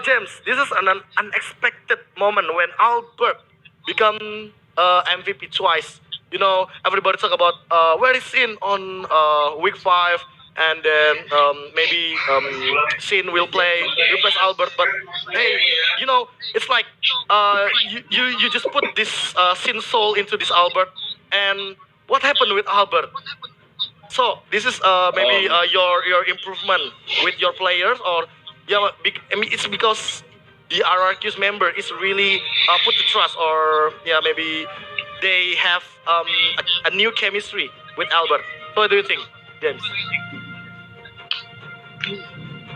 James, this is an unexpected moment when Albert become MVP twice. You know, everybody talk about where is Sin on week 5, and then maybe Sin will play replace Albert. But hey, you know, it's like you just put this Sin soul into this Albert, and what happened with Albert? So this is maybe your improvement with your players, or yeah, I mean, it's because the RRQ's member is really put the trust, or yeah, maybe they have a new chemistry with Albert. What do you think, James?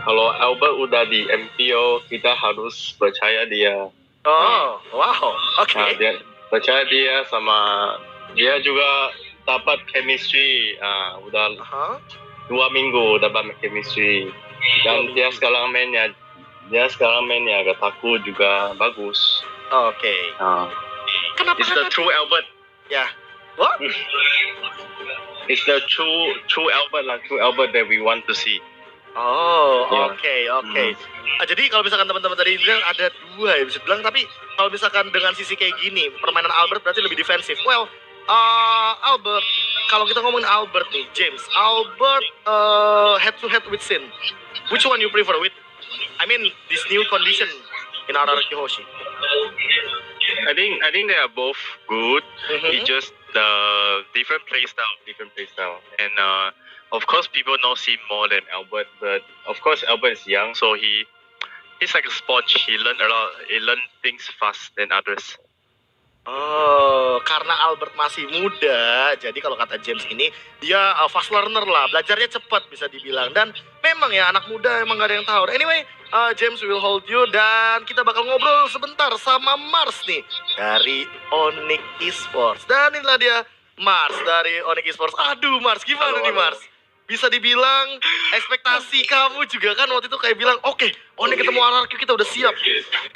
Kalau Albert udah di MPO, kita harus percaya dia. Oh, wow, oke. Nah, percaya dia, sama dia juga dapat chemistry. Udah 2 minggu dapat chemistry. Dan dia sekarang mainnya agak takut juga bagus. Oke. Kenapa? It's the true Albert. Ya. What? It's the true Albert lah, true Albert that we want to see. Oh, oke. Jadi kalau misalkan teman-teman tadi bilang ada 2 ya bisa bilang, tapi kalau misalkan dengan sisi kayak gini, permainan Albert berarti lebih defensif. Well, Albert, kalau kita ngomongin Albert nih, James, Albert head to head with Sin. Which one you prefer with? I mean, this new condition in RRQ Hoshi. I think they are both good. It's just the different play style. And of course, people know Sim more than Albert, but of course, Albert is young, so he's like a sponge. He learn things fast than others. Oh, karena Albert masih muda, jadi kalau kata James ini dia fast learner lah, belajarnya cepat bisa dibilang. Dan memang ya anak muda emang gak ada yang tahu. Anyway, James will hold you, dan kita bakal ngobrol sebentar sama Mars nih dari Onyx Esports. Dan inilah dia Mars dari Onyx Esports. Aduh Mars, gimana nih Mars? Bisa dibilang ekspektasi kamu juga kan waktu itu kayak bilang oke, Onyx ketemu RRQ kita udah siap.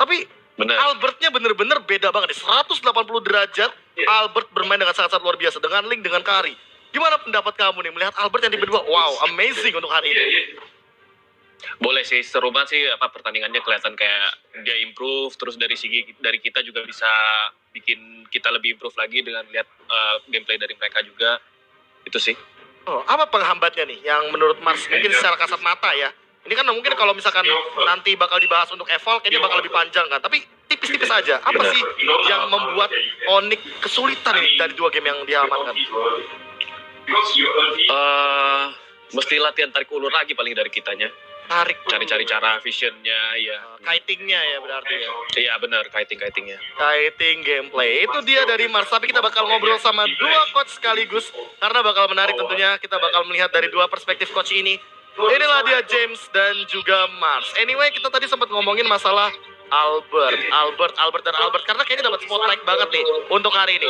Tapi Bener. Albertnya bener-bener beda banget nih, 180 derajat. Albert bermain dengan sangat-sangat luar biasa dengan Link, dengan Kari. Gimana pendapat kamu nih melihat Albert yang tiba-tiba wow, amazing untuk hari ini? Boleh sih, seru banget sih pertandingannya, kelihatan kayak dia improve, terus dari kita juga bisa bikin kita lebih improve lagi dengan lihat gameplay dari mereka juga. Itu sih. Oh, apa penghambatnya nih yang menurut Mars mungkin secara kasat mata ya? Ini kan mungkin kalau misalkan nanti bakal dibahas untuk eval kayaknya bakal lebih panjang kan, tapi tipis-tipis aja. Apa sih yang membuat Onyx kesulitan ini dari 2 game yang diamankan? Mesti latihan tarik ulur lagi paling dari kitanya. Cari-cari cara visionnya ya. Kitingnya ya berarti ya. Iya benar, kitingnya. Kiting gameplay. Itu dia dari Mars, tapi kita bakal ngobrol sama 2 coach sekaligus karena bakal menarik tentunya. Kita bakal melihat dari 2 perspektif coach ini. Inilah dia James dan juga Mars. Anyway, kita tadi sempat ngomongin masalah Albert karena kayaknya dapat spotlight banget nih untuk hari ini.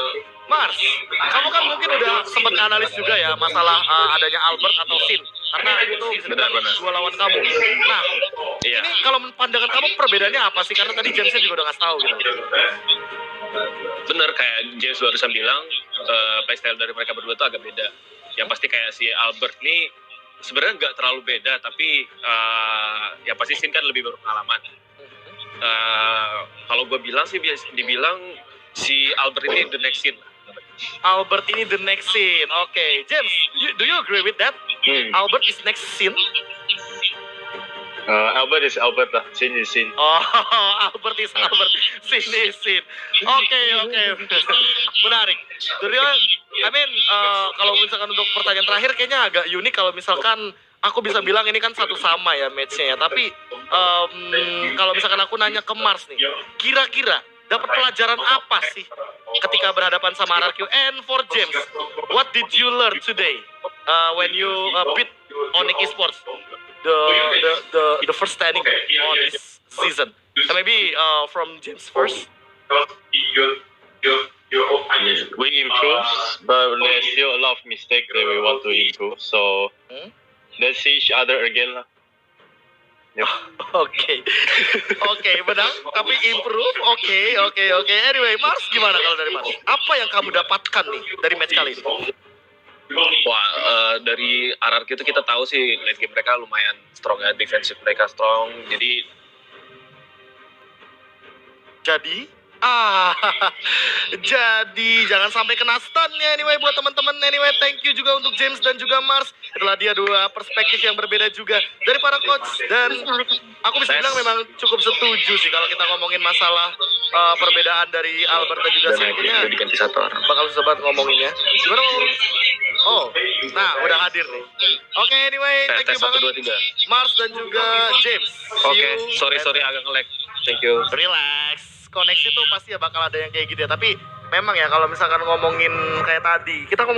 Mars, kamu kan mungkin udah sempat analis juga ya masalah adanya Albert atau Sin, karena itu Benar. 2 lawan kamu. Nah, Iya. ini kalau pandangan kamu perbedaannya apa sih? Karena tadi Jamesnya juga udah ngasih tahu gitu. Bener, kayak James barusan bilang, playstyle dari mereka berdua tuh agak beda. Yang pasti kayak si Albert nih sebenarnya nggak terlalu beda, tapi ya pasti Sin kan lebih berpengalaman. Kalau gue bilang sih dibilang si Albert ini the next Sin. Albert ini the next Sin. Oke, James, do you agree with that? Albert is next Sin? Albert is Albert lah, Sin is Sin. Oh, Albert is Albert, Sin is Sin. Oke. Menarik. Jadi, I mean, kalau misalkan untuk pertanyaan terakhir kayaknya agak unik kalau misalkan aku bisa bilang ini kan satu sama ya match-nya ya. Tapi kalau misalkan aku nanya ke Mars nih, kira-kira dapat pelajaran apa sih ketika berhadapan sama RRQ? And for James, what did you learn today when you beat Onyx Esports? The first standing on this season. Maybe from James first. We improve, but there's still a lot of mistakes that we want to improve. So let's see each other again lah. Yep. Oke, benar. Tapi improve. Oke. Anyway, Mars gimana kalau dari Mars? Apa yang kamu dapatkan nih dari match kali ini? Wah, dari RRQ itu kita tahu sih late game mereka lumayan strong ya, defensive mereka strong. Jadi Jadi jadi jangan sampai kena stun ya. Anyway buat teman-teman, anyway thank you juga untuk James dan juga Mars. Itulah dia dua perspektif yang berbeda juga dari para coach, dan aku bisa bilang memang cukup setuju sih kalau kita ngomongin masalah perbedaan dari Albert dan juga Sekunya. diganti satu orang. Bakal susah banget ngomonginnya. Gimana ngomong? Oh, nah udah hadir nih. Oke, anyway, thank you Tes 1, banget 2, 3. Mars dan juga James. See Oke, you. sorry agak nge-lag. Thank you. Relax. Koneksi tuh pasti ya bakal ada yang kayak gitu ya. Tapi memang ya kalau misalkan ngomongin kayak tadi, kita ngomongin